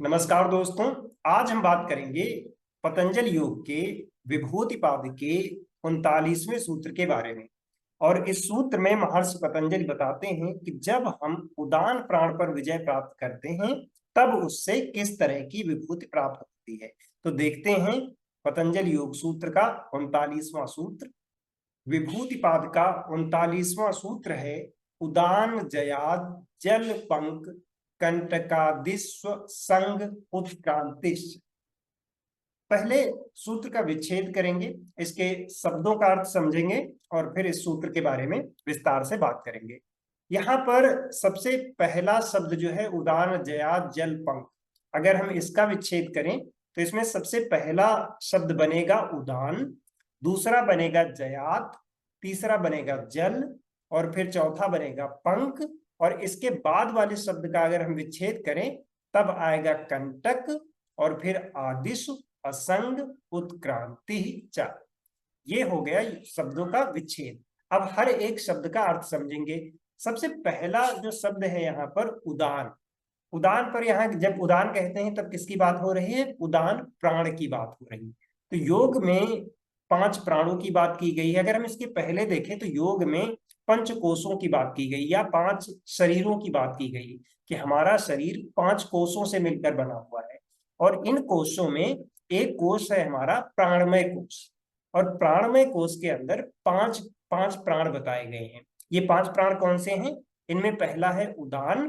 नमस्कार दोस्तों। आज हम बात करेंगे पतंजलि योग के विभूतिपाद के 39वें सूत्र के बारे में। और इस सूत्र में महर्षि पतंजलि बताते हैं कि जब हम उदान प्राण पर विजय प्राप्त करते हैं तब उससे किस तरह की विभूति प्राप्त होती है। तो देखते हैं पतंजलि योग सूत्र का 39वां सूत्र। विभूतिपाद का 39वां सूत्र है उदान जयाद जल पंक कंटकादिस्व संग उत्क्रांतिश। पहले सूत्र का विच्छेद करेंगे, इसके शब्दों का अर्थ समझेंगे और फिर इस सूत्र के बारे में विस्तार से बात करेंगे। यहाँ पर सबसे पहला शब्द जो है उदान जयाद जल पंक, अगर हम इसका विच्छेद करें तो इसमें सबसे पहला शब्द बनेगा उदान, दूसरा बनेगा जयात, तीसरा बनेगा जल और फिर चौथा बनेगा पंख। और इसके बाद वाले शब्द का अगर हम विच्छेद करें तब आएगा कंटक और फिर आदिश असंग उत्क्रांति च। ये हो गया शब्दों का विच्छेद। अब हर एक शब्द का अर्थ समझेंगे। सबसे पहला जो शब्द है यहाँ पर उदान। उदान पर यहाँ जब उदान कहते हैं तब किसकी बात हो रही है? उदान प्राण की बात हो रही है। तो योग में 5 प्राणों की बात की गई है। अगर हम इसके पहले देखें तो योग में 5 कोषों की बात की गई या 5 शरीरों की बात की गई कि हमारा शरीर 5 कोषों से मिलकर बना हुआ है। और इन कोषों में एक कोष है हमारा प्राणमय कोष, और प्राणमय कोष के अंदर 5 प्राण बताए गए हैं। ये 5 प्राण कौन से हैं? इनमें पहला है उदान,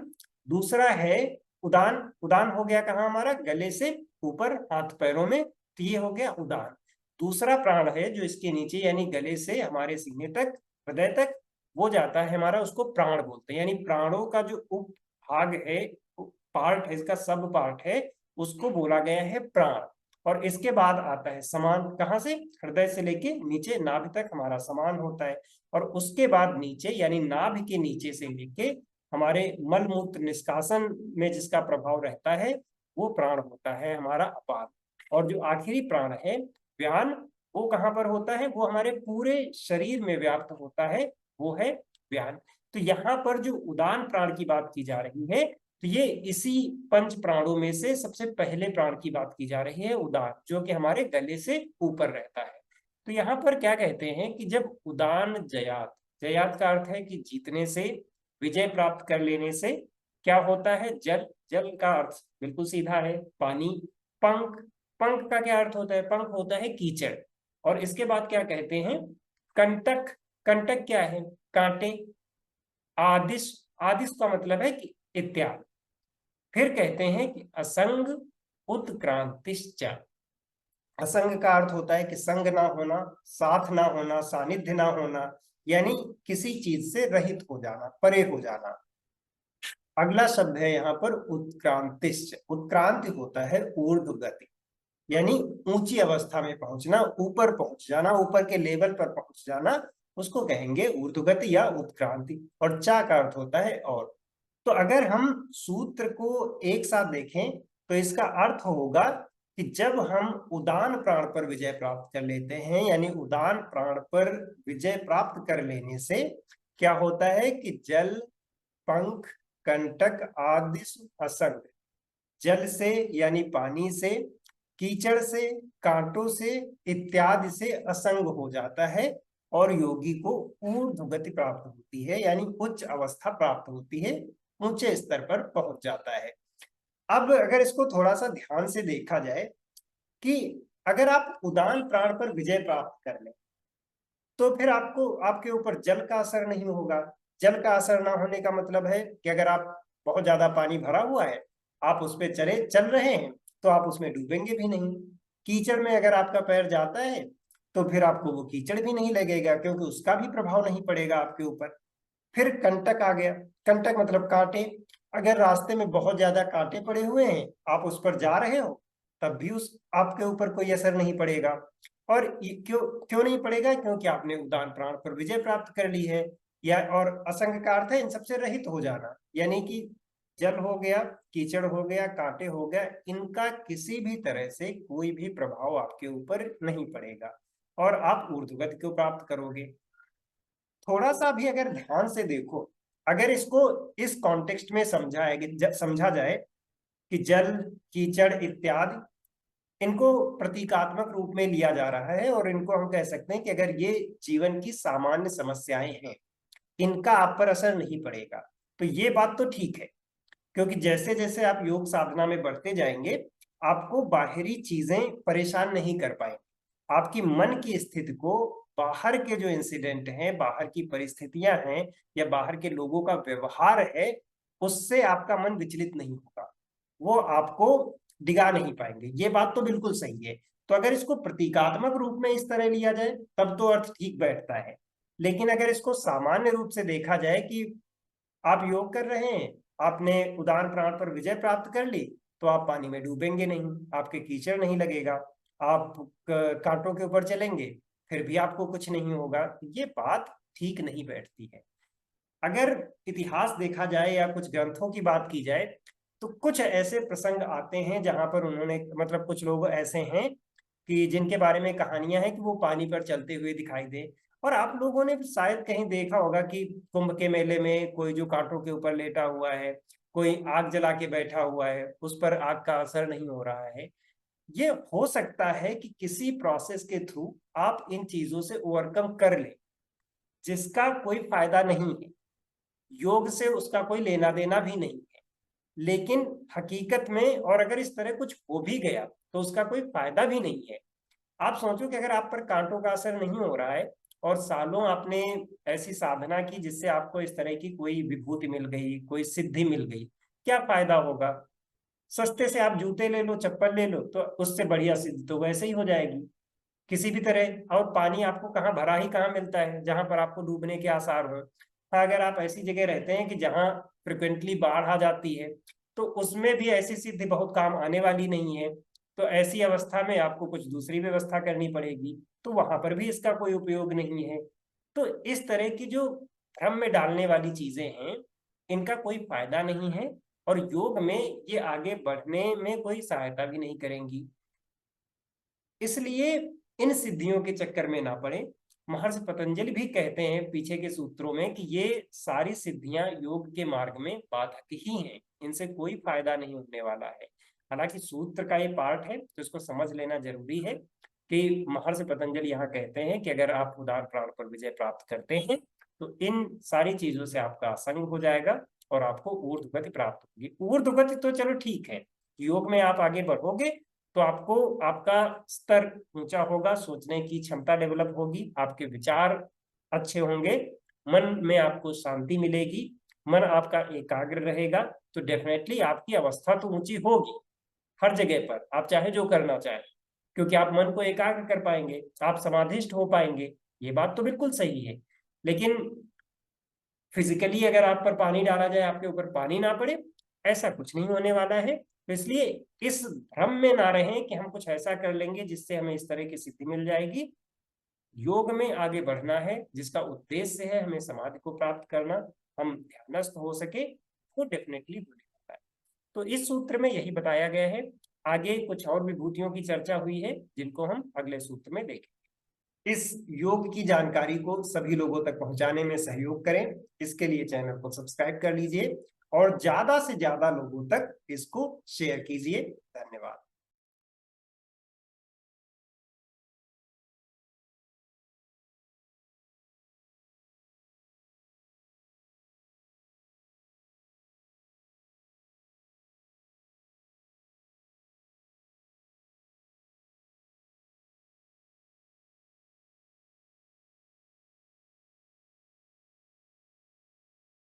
दूसरा है उदान। उदान हो गया कहाँ? हमारा गले से ऊपर हाथ पैरों में, तो ये हो गया उदान। दूसरा प्राण है जो इसके नीचे यानी गले से हमारे सीने तक, हृदय तक वो जाता है हमारा, उसको प्राण बोलते हैं। यानी प्राणों का जो उप भाग है, पार्ट है, इसका सब पार्ट है, उसको बोला गया है प्राण। और इसके बाद आता है समान। कहाँ से? हृदय से लेके नीचे नाभि तक हमारा समान होता है। और उसके बाद नीचे यानी नाभि के नीचे से लेके हमारे मल मूत्र निष्कासन में जिसका प्रभाव रहता है वो प्राण होता है हमारा अपान। और जो आखिरी प्राण है व्यान, वो कहाँ पर होता है? वो हमारे पूरे शरीर में व्याप्त होता है, वो है व्यान। तो यहाँ पर जो उदान प्राण की बात की जा रही है तो ये इसी 5 प्राणों में से सबसे पहले प्राण की बात की जा रही है उदान, जो कि हमारे गले से ऊपर रहता है। तो यहाँ पर क्या कहते हैं कि जब उदान जयात, जयात का अर्थ है कि जीतने से, विजय प्राप्त कर लेने से, क्या होता है? जल, जल का अर्थ बिल्कुल सीधा है पानी। पंख, पंख का क्या अर्थ होता है? पंख होता है कीचड़। और इसके बाद क्या कहते हैं? कंटक, कंटक क्या है? कांटे। आदिश, आदिश का मतलब है कि इत्यादि। फिर कहते हैं कि असंग उत्क्रांतिश्च। असंग का अर्थ होता है कि संग ना होना, साथ ना होना, सानिध्य ना होना, यानी किसी चीज से रहित हो जाना, परे हो जाना। अगला शब्द है यहाँ पर उत्क्रांतिश्च। उत्क्रांति होता है ऊर्ध्व गति, यानी ऊंची अवस्था में पहुंचना, ऊपर पहुंच जाना, ऊपर के लेवल पर पहुंच जाना, उसको कहेंगे ऊर्ध्वगति या उत्क्रांति। और चा का अर्थ होता है और। तो अगर हम सूत्र को एक साथ देखें तो इसका अर्थ होगा कि जब हम उदान प्राण पर विजय प्राप्त कर लेते हैं, यानी उदान प्राण पर विजय प्राप्त कर लेने से क्या होता है कि जल, पंख, कंटक आदि असंग, जल से यानी पानी से, कीचड़ से, कांटों से इत्यादि से असंग हो जाता है और योगी को ऊर्ध्व गति प्राप्त होती है, यानी उच्च अवस्था प्राप्त होती है, ऊंचे स्तर पर पहुंच जाता है। अब अगर इसको थोड़ा सा ध्यान से देखा जाए कि अगर आप उदान प्राण पर विजय प्राप्त कर लें तो फिर आपको, आपके ऊपर जल का असर नहीं होगा। जल का असर ना होने का मतलब है कि अगर आप बहुत ज्यादा पानी भरा हुआ है, आप उस पर चल रहे हैं तो आप उसमें डूबेंगे भी नहीं। कीचड़ में अगर आपका पैर जाता है तो फिर आपको वो कीचड़ भी नहीं लगेगा, क्योंकि उसका भी प्रभाव नहीं पड़ेगा आपके ऊपर। फिर कंटक आ गया। कंटक मतलब कांटे। अगर रास्ते में बहुत ज्यादा कांटे पड़े हुए हैं, आप उस पर जा रहे हो, तब भी उस आपके ऊपर कोई असर नहीं पड़ेगा। और क्यों क्यों नहीं पड़ेगा? क्योंकि आपने उदान प्राण पर विजय प्राप्त कर ली है। या और असंग का अर्थ है इन सबसे रहित हो जाना, यानी कि जल हो गया, कीचड़ हो गया, कांटे हो गया, इनका किसी भी तरह से कोई भी प्रभाव आपके ऊपर नहीं पड़ेगा और आप ऊर्ध्वगति को प्राप्त करोगे। थोड़ा सा भी अगर ध्यान से देखो, अगर इसको इस कॉन्टेक्स्ट में समझा जाए कि जल, कीचड़ इत्यादि, इनको प्रतीकात्मक रूप में लिया जा रहा है और इनको हम कह सकते हैं कि अगर ये जीवन की सामान्य समस्याएं हैं, इनका आप पर असर नहीं पड़ेगा। तो ये बात तो ठीक है, क्योंकि जैसे जैसे आप योग साधना में बढ़ते जाएंगे, आपको बाहरी चीजें परेशान नहीं कर पाएंगे। आपकी मन की स्थिति को बाहर के जो इंसिडेंट हैं, बाहर की परिस्थितियां हैं, या बाहर के लोगों का व्यवहार है, उससे आपका मन विचलित नहीं होगा, वो आपको डिगा नहीं पाएंगे। ये बात तो बिल्कुल सही है। तो अगर इसको प्रतीकात्मक रूप में इस तरह लिया जाए तब तो अर्थ ठीक बैठता है। लेकिन अगर इसको सामान्य रूप से देखा जाए कि आप योग कर रहे हैं, आपने उदान प्राण पर विजय प्राप्त कर ली, तो आप पानी में डूबेंगे नहीं, आपके कीचड़ नहीं लगेगा, आप कांटों के ऊपर चलेंगे फिर भी आपको कुछ नहीं होगा। ये बात ठीक नहीं बैठती है। अगर इतिहास देखा जाए या कुछ ग्रंथों की बात की जाए, तो कुछ ऐसे प्रसंग आते हैं जहां पर उन्होंने, मतलब कुछ लोग ऐसे हैं कि जिनके बारे में कहानियां हैं कि वो पानी पर चलते हुए दिखाई दे। और आप लोगों ने शायद कहीं देखा होगा कि कुंभ के मेले में कोई जो कांटों के ऊपर लेटा हुआ है, कोई आग जला के बैठा हुआ है, उस पर आग का असर नहीं हो रहा है। ये हो सकता है कि किसी प्रोसेस के थ्रू आप इन चीजों से ओवरकम कर ले, जिसका कोई फायदा नहीं है, योग से उसका कोई लेना देना भी नहीं है। लेकिन हकीकत में, और अगर इस तरह कुछ हो भी गया तो उसका कोई फायदा भी नहीं है। आप सोचो कि अगर आप पर कांटों का असर नहीं हो रहा है और सालों आपने ऐसी साधना की जिससे आपको इस तरह की कोई विभूति मिल गई, कोई सिद्धि मिल गई, क्या फायदा होगा? सस्ते से आप जूते ले लो, चप्पल ले लो, तो उससे बढ़िया सिद्धि तो वैसे ही हो जाएगी किसी भी तरह। और पानी आपको कहाँ, भरा ही कहाँ मिलता है जहां पर आपको डूबने के आसार हो। हाँ, अगर आप ऐसी जगह रहते हैं कि जहाँ फ्रिक्वेंटली बाढ़ आ जाती है, तो उसमें भी ऐसी सिद्धि बहुत काम आने वाली नहीं है। तो ऐसी अवस्था में आपको कुछ दूसरी व्यवस्था करनी पड़ेगी, तो वहां पर भी इसका कोई उपयोग नहीं है। तो इस तरह की जो भ्रम में डालने वाली चीजें हैं, इनका कोई फायदा नहीं है, और योग में ये आगे बढ़ने में कोई सहायता भी नहीं करेंगी। इसलिए इन सिद्धियों के चक्कर में ना पड़े। महर्षि पतंजलि भी कहते हैं पीछे के सूत्रों में कि ये सारी सिद्धियां योग के मार्ग में बाधक ही हैं, इनसे कोई फायदा नहीं होने वाला है। हालांकि सूत्र का ये पार्ट है तो इसको समझ लेना जरूरी है कि महर्षि पतंजलि यहाँ कहते हैं कि अगर आप उदार प्राण पर विजय प्राप्त करते हैं तो इन सारी चीजों से आपका असंग हो जाएगा और आपको ऊर्ध्व गति प्राप्त होगी। ऊर्ध्व गति तो चलो ठीक है, योग में आप आगे बढ़ोगे तो आपको, आपका स्तर ऊंचा होगा, सोचने की क्षमता डेवलप होगी, आपके विचार अच्छे होंगे, मन में आपको शांति मिलेगी, मन आपका एकाग्र रहेगा, तो डेफिनेटली आपकी अवस्था तो ऊंची होगी हर जगह पर, आप चाहे जो करना चाहे, क्योंकि आप मन को एकाग्र कर पाएंगे, आप समाधिष्ठ हो पाएंगे। ये बात तो बिल्कुल सही है। लेकिन फिजिकली अगर आप पर पानी डाला जाए, आपके ऊपर पानी ना पड़े, ऐसा कुछ नहीं होने वाला है। तो इसलिए इस भ्रम में ना रहें कि हम कुछ ऐसा कर लेंगे जिससे हमें इस तरह की स्थिति मिल जाएगी। योग में आगे बढ़ना है, जिसका उद्देश्य है हमें समाधि को प्राप्त करना, हम ध्यानस्थ हो सके, वो डेफिनेटली हो जाता है। तो इस सूत्र में यही बताया गया है। आगे कुछ और विभूतियों की चर्चा हुई है जिनको हम अगले सूत्र में देखें। इस योग की जानकारी को सभी लोगों तक पहुंचाने में सहयोग करें, इसके लिए चैनल को सब्सक्राइब कर लीजिए और ज्यादा से ज्यादा लोगों तक इसको शेयर कीजिए। धन्यवाद।